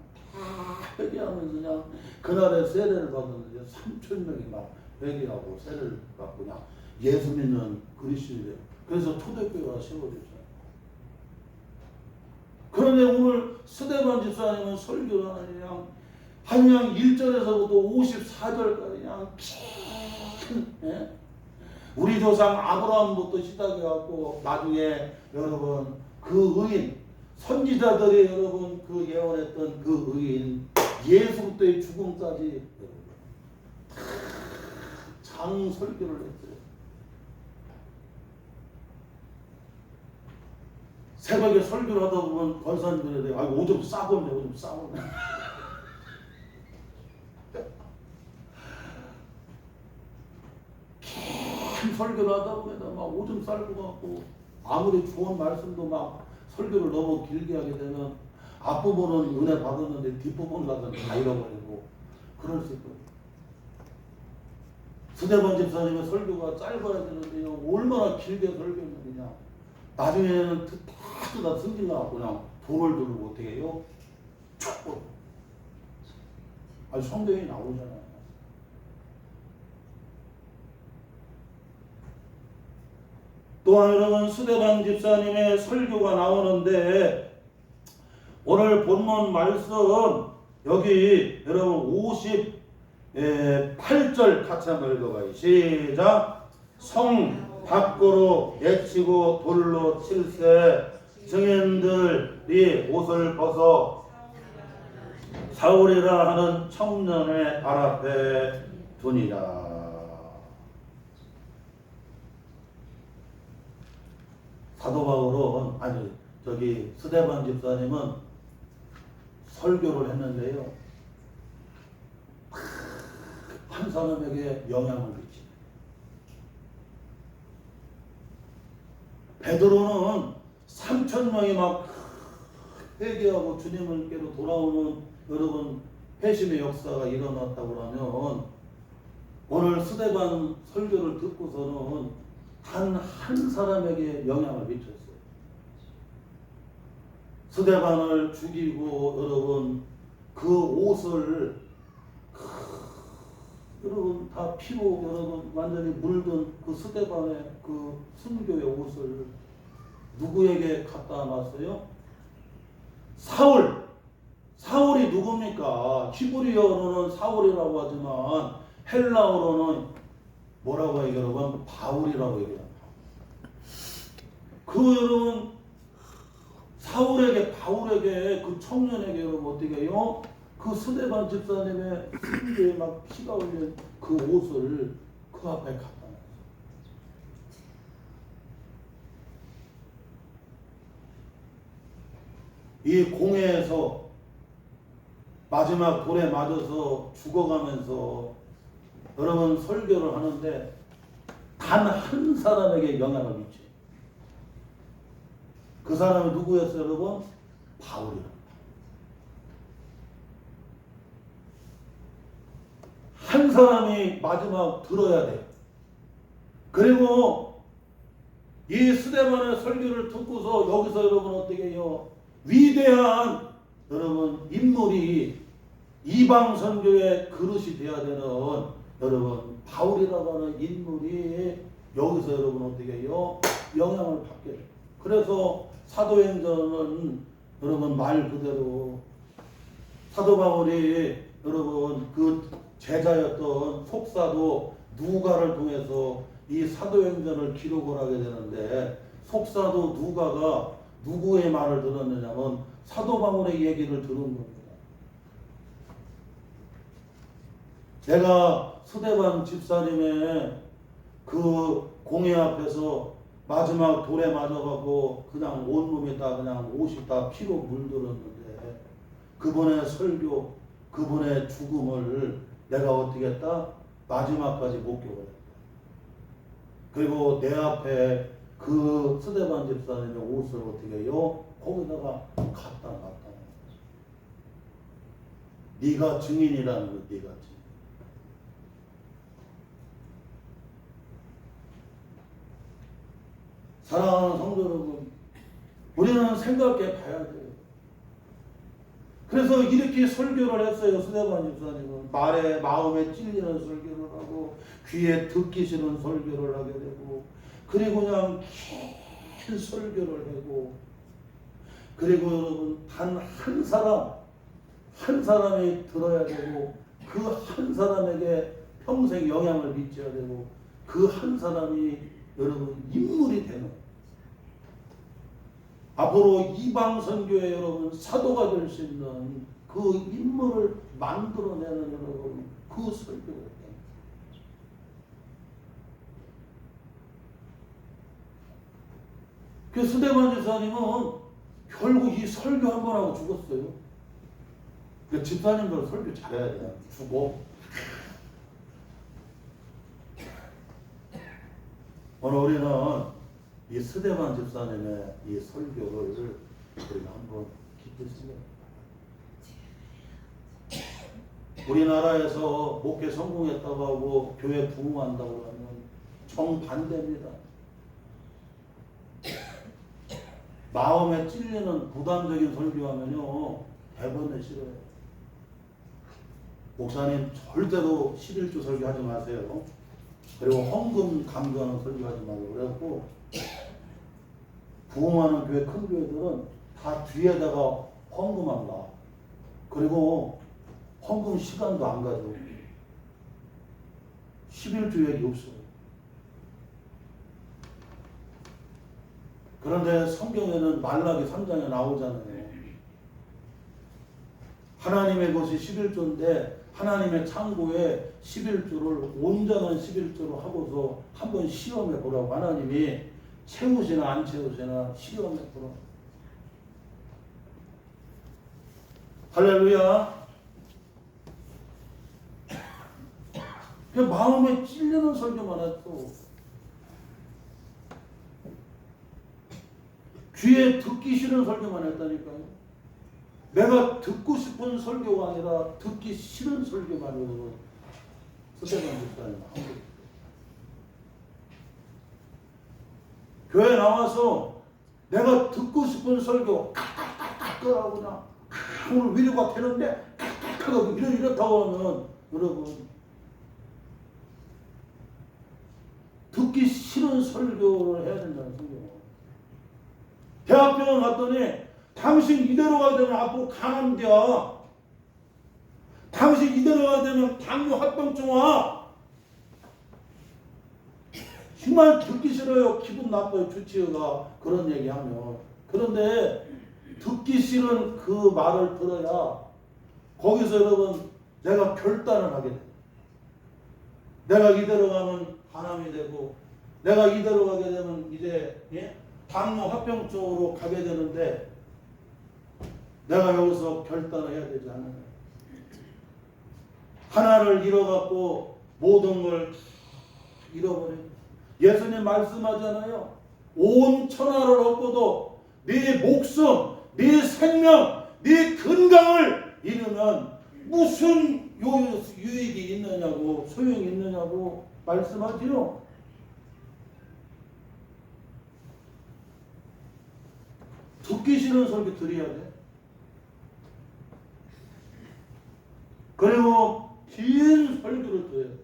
회개하면서 그냥 그날의 세례를 받았는데 3,000명이 막 회개하고 세례를 받고 그냥 예수 믿는 그리스도인들. 그래서 초대교회가 세워졌어요. 그런데 오늘 스데반 집사님은 설교를 그냥 그냥 1절에서부터 54절까지 그냥 긴 우리 조상 아브라함부터 시작해갖고 나중에 여러분 그 의인 선지자들이 여러분 그 예언했던 그 의인 예수부터의 죽음까지 장 설교를 했어요. 새벽에 설교를 하다 보면 권사님들이 오줌 싸고 온대 오줌 싸고 온대. 긴 설교를 하다 보면 막 오줌 쌀 것 같고 아무리 좋은 말씀도 막 설교를 너무 길게 하게 되면 앞부분은 은혜 받았는데 뒷부분 가서 다 잃어버리고 그럴 수 있거든요. 스데반 집사님의 설교가 짧아야 되는데 얼마나 길게 설교했느냐. 나중에는 다 승질 나갖고 그냥 돌을 두르고 어떻게 해요? 아니 성경이 나오잖아요. 또한 여러분 스데반 집사님의 설교가 나오는데 오늘 본문 말씀 여기 여러분 58절 같이 한번 읽어봐요. 시작. 성 밖으로 내치고 돌로 칠세 증인들이 옷을 벗어 사울이라 하는 청년의 발 앞에 두니라. 사도 바울은 스데반 집사님은 설교를 했는데요. 한 사람에게 영향을 미치네. 베드로는 3,000명이 막 회개하고 주님께로 돌아오는 여러분 회심의 역사가 일어났다고 하면 오늘 스데반 설교를 듣고서는 단 한 사람에게 영향을 미쳤어요. 스데반을 죽이고 여러분 그 옷을 여러분 다 피로 여러분 완전히 물든 그 스데반의 그 순교의 옷을 누구에게 갖다 놨어요? 사울이 누굽니까? 히브리어로는 사울이라고 하지만 헬라어로는 뭐라고 해요 여러분? 바울이라고 얘기해요. 그 여러분 바울에게 그 청년에게 여러분 어떻게 해요? 그 스데반 집사님의 승리에 막 피가 흘린 그 옷을 그 앞에 갖다 놨어요. 이 공회에서 마지막 돌에 맞아서 죽어가면서 여러분 설교를 하는데 단 한 사람에게 영향을 미쳐요. 그 사람이 누구였어요, 여러분? 바울이랍니다. 한 사람이 마지막 들어야 돼요. 그리고 이 스데반의 설교를 듣고서 여기서 여러분 어떻게 해요? 위대한 여러분 인물이 이방 선교의 그릇이 되어야 되는 여러분 바울이라고 하는 인물이 여기서 여러분 어떻게 해요? 영향을 받게 돼요. 그래서 사도행전은 여러분 말 그대로 사도 바울이 여러분 그 제자였던 속사도 누가를 통해서 이 사도행전을 기록을 하게 되는데 속사도 누가가 누구의 말을 들었느냐면 사도 바울의 얘기를 들은 겁니다. 내가 스데반 집사님의 그 공회 앞에서 마지막 돌에 맞아가고 그냥 온몸이 다 그냥 옷이 다 피로 물들었는데 그분의 설교, 그분의 죽음을 내가 어떻게 했다? 마지막까지 목격을 했다. 그리고 내 앞에 그 스데반 집사님의 옷을 어떻게 해요? 거기다가 갖다 놨다. 네가 증인이라는 거, 네가 증인. 사랑하는 성도 여러분, 우리는 생각해 봐야 돼요. 그래서 이렇게 설교를 했어요. 스데반 집사님은 마음에 찔리는 설교를 하고 귀에 듣기 싫은 설교를 하게 되고 그리고 그냥 긴 설교를 하고 그리고 여러분 단 한 사람이 들어야 되고 그 한 사람에게 평생 영향을 미쳐야 되고 그 한 사람이 여러분 인물이 되는 앞으로 이방 선교에 여러분 사도가 될 수 있는 그 인물을 만들어내는 여러분 그 설교를 그 스데반 집사님은 결국 이 설교 한 번 하고 죽었어요. 그 집사님들 설교 잘해야 돼요. 죽어. 오늘 우리는 이 스데반 집사님의 이 설교를 우리가 한번 깊이 생각해봐요. 우리나라에서 목회 성공했다고 하고 교회 부흥한다고 하면 정반대입니다. 마음에 찔리는 부담적인 설교하면요 대번에 싫어요. 목사님 절대로 11조 설교하지 마세요. 그리고 헌금 강조하는 설교하지 말고 그래갖고 부흥하는 교회 큰 교회들은 다 뒤에다가 헌금한다. 그리고 헌금 시간도 안 가져. 11조 얘기 없어요. 그런데 성경에는 말라기 3장에 나오잖아요. 하나님의 것이 11조인데 하나님의 창고에 11조를 온전한 11조로 하고서 한번 시험해 보라고 하나님이 채우시나 안 채우시나 시험해 보라고. 할렐루야. 그 마음에 찔리는 설교만 했어. 귀에 듣기 싫은 설교만 했다니까요. 내가 듣고 싶은 설교가 아니라 듣기 싫은 설교만 스데반 집사님 한 거예요. 교회 나와서 내가 듣고 싶은 설교 깍깍깍깍 그냥 오늘 위로가 되는데 깍깍깍 이렇다고 하면 여러분 듣기 싫은 설교를 해야 된다는 설교. 대학병원 갔더니 당신 이대로 가게 되면 앞으로 가난돼. 당신 이대로 가게 되면 당뇨 합병증 와. 정말 듣기 싫어요. 기분 나빠요. 주치의가 그런 얘기하면. 그런데 듣기 싫은 그 말을 들어야 거기서 여러분 내가 결단을 하게 돼. 내가 이대로 가면 하남이 되고 내가 이대로 가게 되면 이제 당뇨 합병 쪽으로 가게 되는데 내가 여기서 결단을 해야 되지 않느냐. 하나를 잃어갖고 모든 걸 잃어버려. 예수님 말씀하잖아요. 온 천하를 얻고도 네 목숨, 네 생명, 네 건강을 잃으면 무슨 유익이 있느냐고, 소용이 있느냐고 말씀하지요. 듣기 싫은 소리 들어야 돼. 그리고 긴 설교를 들어야 돼.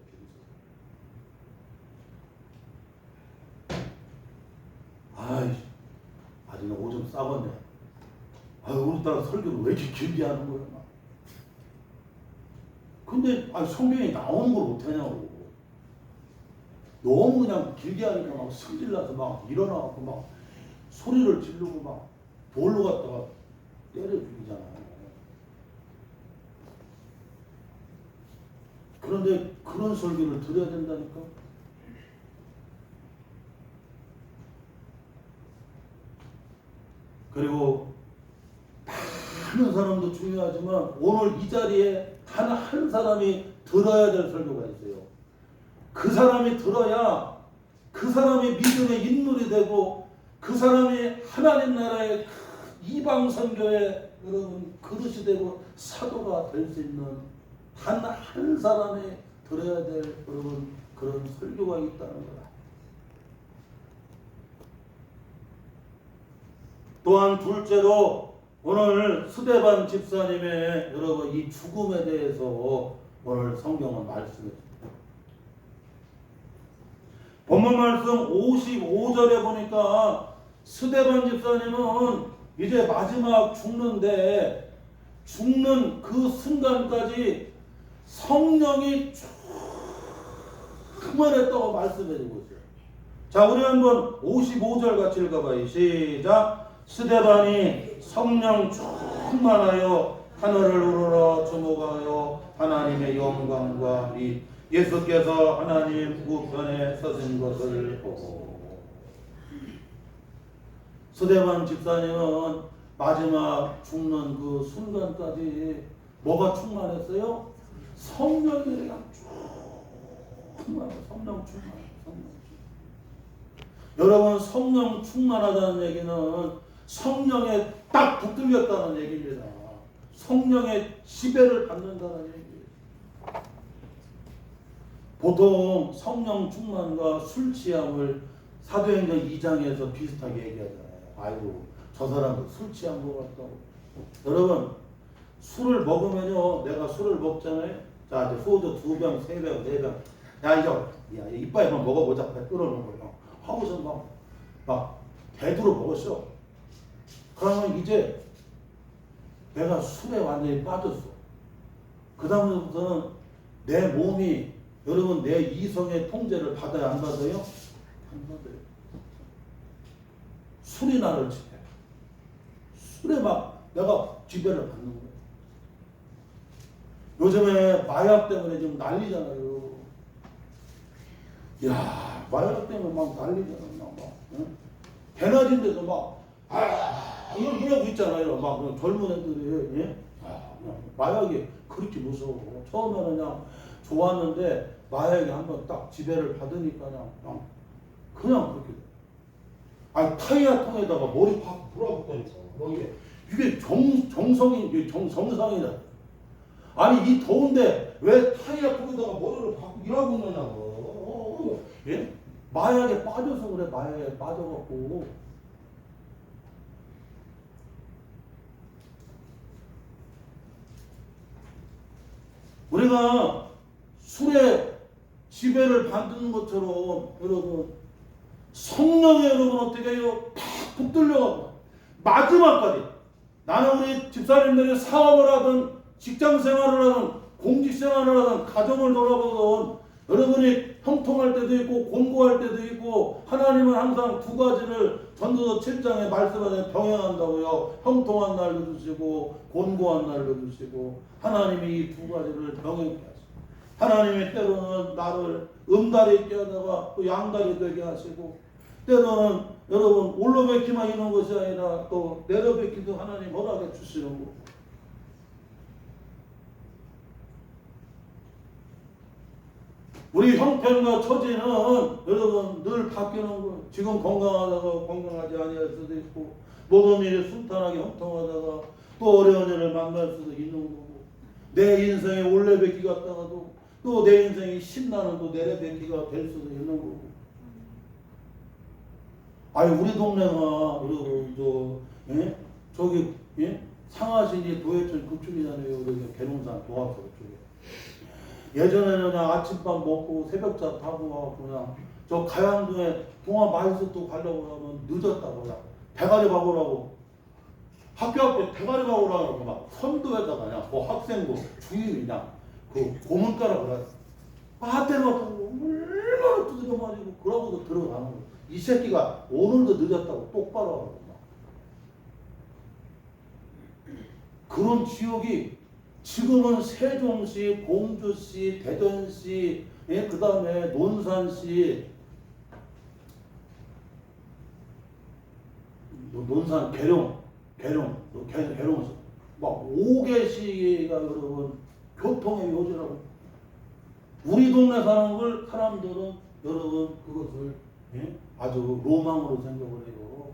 아이씨, 아주 오줌 싸겠네. 아유, 오늘따라 설교를 왜 이렇게 길게 하는 거야? 막. 근데 성경에 나오는 걸 못하냐고. 너무 그냥 길게 하니까 막 승질나서 막 일어나고 막 소리를 지르고 막 볼로 갖다가 때려 죽이잖아. 그런데 그런 설교를 들어야 된다니까. 그리고 많은 사람도 중요하지만 오늘 이 자리에 단 한 사람이 들어야 될 설교가 있어요. 그 사람이 들어야 그 사람이 믿음의 인물이 되고 그 사람이 하나님 나라의 이방 선교의 여러분 그릇이 되고 사도가 될 수 있는 단 한 사람이 들어야 될 여러분 그런 설교가 있다는 거다. 또한 둘째로 오늘 스데반 집사님의 여러분 이 죽음에 대해서 오늘 성경은 말씀했습니다. 본문 말씀 55절에 보니까 스데반 집사님은 이제 마지막 죽는데 죽는 그 순간까지 성령이 충만했다고 말씀해주고 있어요. 자, 우리 한번 55절 같이 읽어봐요. 시작. 스데반이 성령 충만하여 하늘을 우러러 주목하여 하나님의 영광과 이 예수께서 하나님 우편에 서신 것을 보고. 스데반 집사님은 마지막 죽는 그 순간까지 뭐가 충만했어요? 성령이 그냥 충만해요. 성령 충만. 여러분 성령 충만하다는 얘기는 성령에 딱 붙들렸다는 얘기입니다. 성령의 지배를 받는다는 얘기예요. 보통 성령 충만과 술 취함을 사도행전 2장에서 비슷하게 얘기하잖아요. 아이고 저 사람은 술 취한 것 같다고. 여러분 술을 먹으면요, 내가 술을 먹잖아요. 자 이제 소주 2병, 3병, 4병. 야 이제 이빨만 먹어보자. 배 끓어놓은 거예요. 하고서 막 배두로 먹었어. 그러면 이제 내가 술에 완전히 빠졌어. 그 다음부터는 내 몸이 여러분 내 이성의 통제를 받아야 안 받아요? 안 받아요. 술이 나를 지배. 술에 막 내가 지배를 받는 거예요. 요즘에 마약 때문에 지금 난리잖아요. 야, 마약 때문에 막 난리잖아. 막, 응? 대낮인데도 막 이러고 있잖아요. 막 젊은 애들이. 예? 마약이 그렇게 무서워. 처음에는 그냥 좋았는데 마약이 한번 딱 지배를 받으니까 그냥 그렇게 돼. 아니 타이어 통에다가 머리 팍 불어붙다니까. 이게 정상이다. 아니 이 더운데 왜 타이어 통에다가 머리를 팍 밀어붙느냐고. 예? 마약에 빠져서 그래. 마약에 빠져갖고. 우리가 술에 지배를 받는 것처럼 여러분 성령에 여러분 어떻게 해요? 팍 붙들려가고 마지막까지 나는 우리 집사님들이 사업을 하든 직장 생활을 하든 공직 생활을 하든 가정을 돌아보든 여러분이 형통할 때도 있고 곤고할 때도 있고 하나님은 항상 두 가지를 전도서 7장에 말씀하는 병행한다고요. 형통한 날도 주시고 곤고한 날도 주시고 하나님이 이 두 가지를 병행케 하시고 하나님이 때로는 나를 음다리 있게 하다가 또 양다리 되게 하시고 때로는 여러분 올로베기만 있는 것이 아니라 또 내려뵙기도 하나님 허락해 주시는 거고 우리 형편과 처지는 여러분 늘 바뀌는 거예요. 지금 건강하다가 건강하지 아니할 수도 있고 모든 일이 순탄하게 형통하다가 또 어려운 일을 만날 수도 있는 거고 내 인생에 올레뱉기 같다가도 또 내 인생이 신나는 또 내려뱉기가 될 수도 있는 거고 아니 우리 동네가 여러분 저기 상하신이 도해천 그쪽이잖아요. 여기 계룡산 도합서 쪽에 예전에는 그냥 아침밥 먹고 새벽차 타고 와서 그냥 저 가양동에 동화마을숲도 가려고 하면 늦었다고 그냥 대가리 박으라고 학교 앞에 대가리 박으라고 막 선도에다가 그냥 그 학생부 주임이 그냥 그 고문가라고 그래 빠떼를 갖고 얼마나 두드려 맞이고 그러고도 들어가는 거야. 이 새끼가 오늘도 늦었다고 똑바로 하고 막 그런 지역이 지금은 세종시, 공주시, 대전시, 그 다음에 논산시, 논산 계룡시 막 5개 시가 여러분 교통의 요지라고 우리 동네 사는 걸 사람들은 여러분 그것을 아주 로망으로 생각을 해요.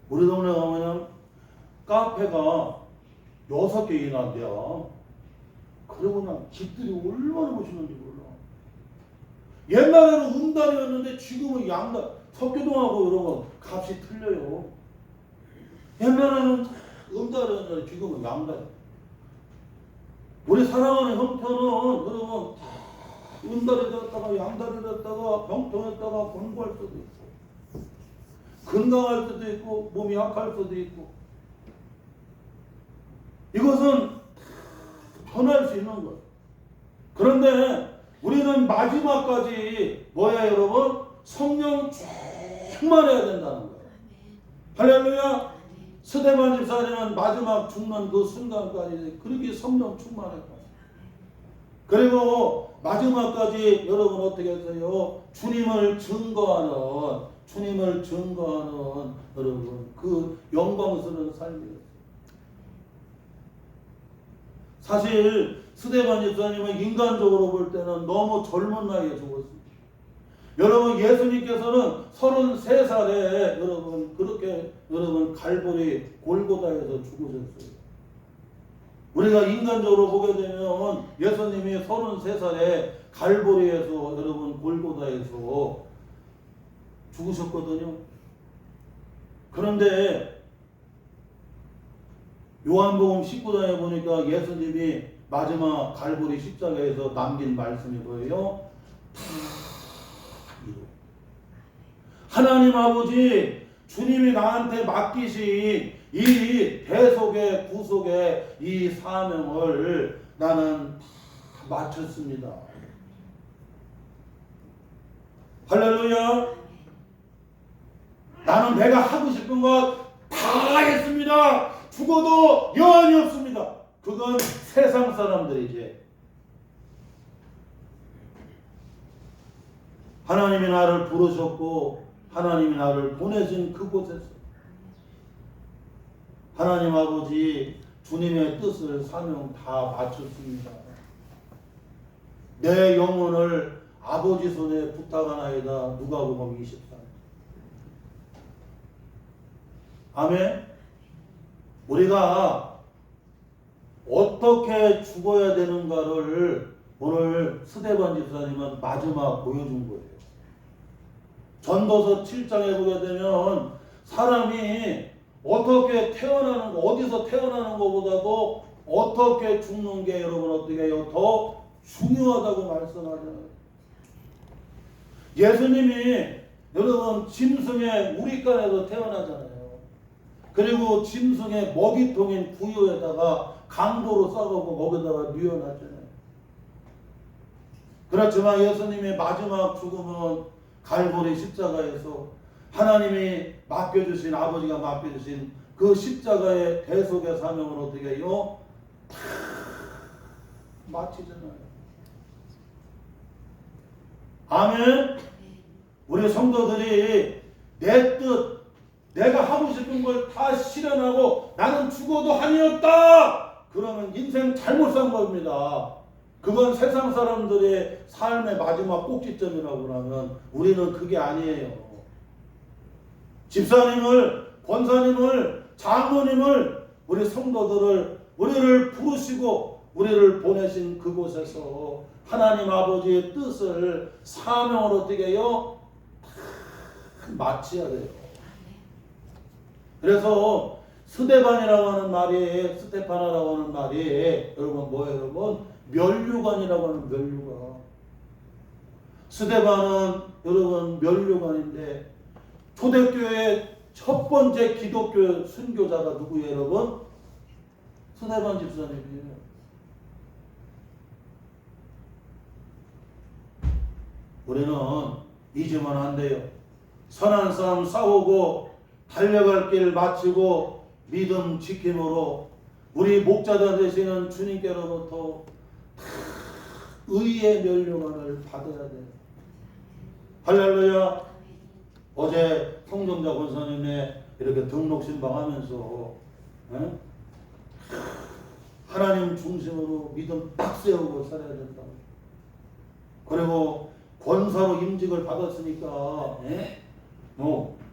우리 동네 가면 카페가 6개 인한데요. 그러고 난 집들이 얼마나 멋있는지 몰라. 옛날에는 음달이었는데 지금은 양달, 석교동하고 이런 건 값이 틀려요. 옛날에는 음달이었는데 지금은 양달. 우리 사랑하는 형편은 여러분 음달이 됐다가 양달이 됐다가 병통했다가 곤고할 수도 있고 건강할 수도 있고 몸이 약할 수도 있고 이것은 변할 수 있는 거예요. 그런데 우리는 마지막까지 뭐야 여러분? 성령 충만해야 된다는 거예요. 할렐루야. 스데반 집사님은 마지막 죽는 그 순간까지 그렇게 성령 충만했다. 그리고 마지막까지 여러분 어떻게 했어요? 주님을 증거하는 여러분 그 영광스러운 삶이에요. 사실 스데반 집사님은 인간적으로 볼 때는 너무 젊은 나이에 죽었습니다. 여러분 예수님께서는 33살에 여러분 그렇게 여러분 갈보리 골고다에서 죽으셨어요. 우리가 인간적으로 보게 되면 예수님이 33살에 갈보리에서 여러분 골고다에서 죽으셨거든요. 그런데 요한복음 19장에 보니까 예수님이 마지막 갈보리 십자가에서 남긴 말씀이 뭐예요? 하나님 아버지 주님이 나한테 맡기신 이 대속의 구속의 이 사명을 나는 다 마쳤습니다. 할렐루야. 나는 내가 하고 싶은 것 다 했습니다. 죽어도 여한이 없습니다. 그건 세상 사람들이지. 하나님이 나를 부르셨고 하나님이 나를 보내신 그곳에서 하나님 아버지 주님의 뜻을 사명 다 마쳤습니다. 내 영혼을 아버지 손에 부탁하나이다. 누가복음 24. 아멘. 우리가 어떻게 죽어야 되는가를 오늘 스데반 집사님은 마지막 보여준 거예요. 전도서 7장에 보게 되면 사람이 어떻게 태어나는 거, 어디서 태어나는 것보다도 어떻게 죽는 게 여러분 어떻게 해요? 더 중요하다고 말씀하잖아요. 예수님이 여러분 짐승의 우리간에서 태어나잖아요. 그리고 짐승의 먹이통인 구유에다가 강도로 싸가고 거기다가 뉘어놨잖아요. 그렇지만 예수님의 마지막 죽음은 갈보리 십자가에서 하나님이 맡겨주신, 아버지가 맡겨주신 그 십자가의 대속의 사명을 어떻게 해요? 다 마치잖아요. 아멘. 우리 성도들이 내 뜻, 내가 하고 싶은 걸 다 실현하고 나는 죽어도 한이 없다, 그러면 인생 잘못 산 겁니다. 그건 세상 사람들의 삶의 마지막 꼭지점이라고 하면 우리는 그게 아니에요. 집사님을, 권사님을, 장로님을, 우리 성도들을, 우리를 부르시고 우리를 보내신 그곳에서 하나님 아버지의 뜻을, 사명을 어떻게 해요? 다 마쳐야 돼요. 그래서 스데반이라고 하는 말이, 스테파나라고 하는 말이 여러분 뭐예요? 여러분 면류관이라고 하는 면류관. 스데반은 여러분 면류관인데 초대교회의 첫 번째 기독교 순교자가 누구예요 여러분? 스데반 집사님이에요. 우리는 잊으면 안 돼요. 선한 싸움 싸우고 달려갈 길 마치고 믿음 지킴으로 우리 목자들 되시는 주님께로부터 의의 면류관을 받아야 돼요. 할렐루야. 어제 성정자 권사님의 이렇게 등록 신방하면서 하나님 중심으로 믿음 딱 세우고 살아야 된다고. 그리고 권사로 임직을 받았으니까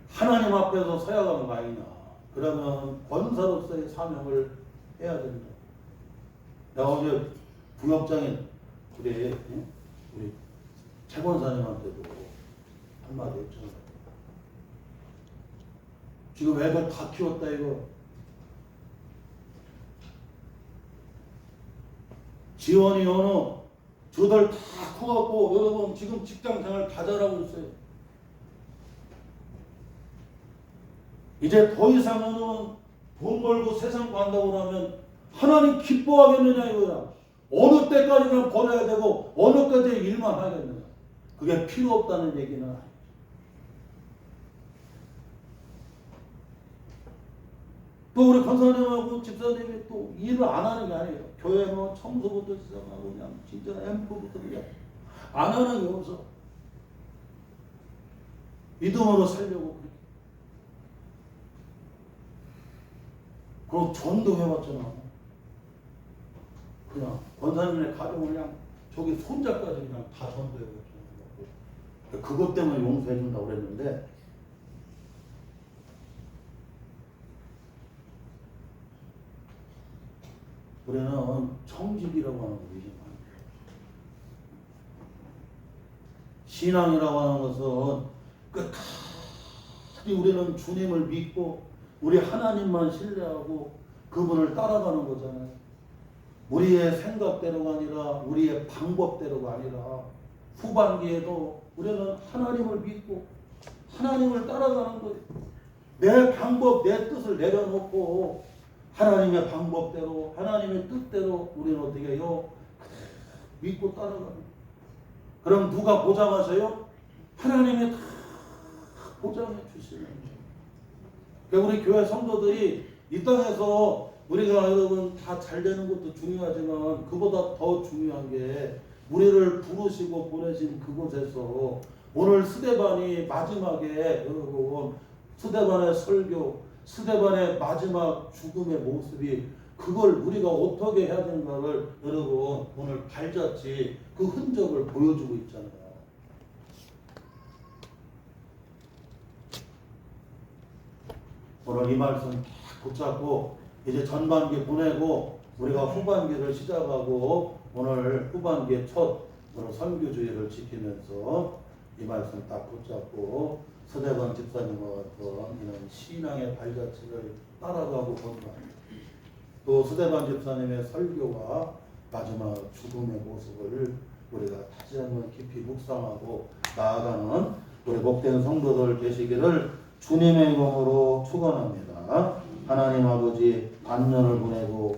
하나님 앞에서 서야 하는 거 아니냐. 그러면 권사로서의 사명을 해야 된다. 내가 어제 부역장인 우리 최 권사님한테도 한마디 했잖아요. 지금 애들 다 키웠다 이거. 지원이 어느 저들 다 커갖고 여러분 지금 직장생활 다 잘하고 있어요. 이제 더 이상은 돈 벌고 세상 간다고 하면 하나님 기뻐하겠느냐 이거야. 어느 때까지는 벌어야 되고 어느 때까지 일만 하겠느냐. 그게 필요 없다는 얘기는 아니에요. 또 우리 권사님하고 집사님이 또 일을 안 하는 게 아니에요. 교회 뭐 청소부터 시작하고 그냥 진짜 앰프부터 그냥 안 하는 게 없어. 믿음으로 살려고 그렇게. 그럼 전도해봤잖아. 그냥 권사님의 가족을 그냥 저기 손자까지 그냥 다 전도해봤잖아. 그것 때문에 용서해준다고 그랬는데 우리는 청직이라고 하는 거 의심하는 거예요. 신앙이라고 하는 것은 끝까지 우리는 주님을 믿고 우리 하나님만 신뢰하고 그분을 따라가는 거잖아요. 우리의 생각대로가 아니라 우리의 방법대로가 아니라 후반기에도 우리는 하나님을 믿고 하나님을 따라가는 거예요. 내 방법, 내 뜻을 내려놓고 하나님의 방법대로 하나님의 뜻대로 우리는 어떻게 해요? 믿고 따라가는 거예요. 그럼 누가 보장하세요? 하나님이 다 보장해 주시는 거예요. 그러니까 우리 교회 성도들이 이 땅에서 우리가 여러분 다 잘 되는 것도 중요하지만 그보다 더 중요한 게 우리를 부르시고 보내신 그곳에서 오늘 스데반이 마지막에 여러분 스데반의 설교, 스데반의 마지막 죽음의 모습이 그걸 우리가 어떻게 해야 되는가를 여러분 오늘 발자취 그 흔적을 보여주고 있잖아요. 오늘 이 말씀 딱 붙잡고 이제 전반기 보내고 우리가 후반기를 시작하고 오늘 후반기의 첫 오늘 선교주의를 지키면서 이 말씀 딱 붙잡고 서대관 집사님과 같은 이런 신앙의 발자취를 따라가고 본다. 또 서대관 집사님의 설교와 마지막 죽음의 모습을 우리가 다시 한번 깊이 묵상하고 나아가는 우리 복된 성도들 되시기를 주님의 이름으로 축원합니다. 하나님 아버지 반년을 보내고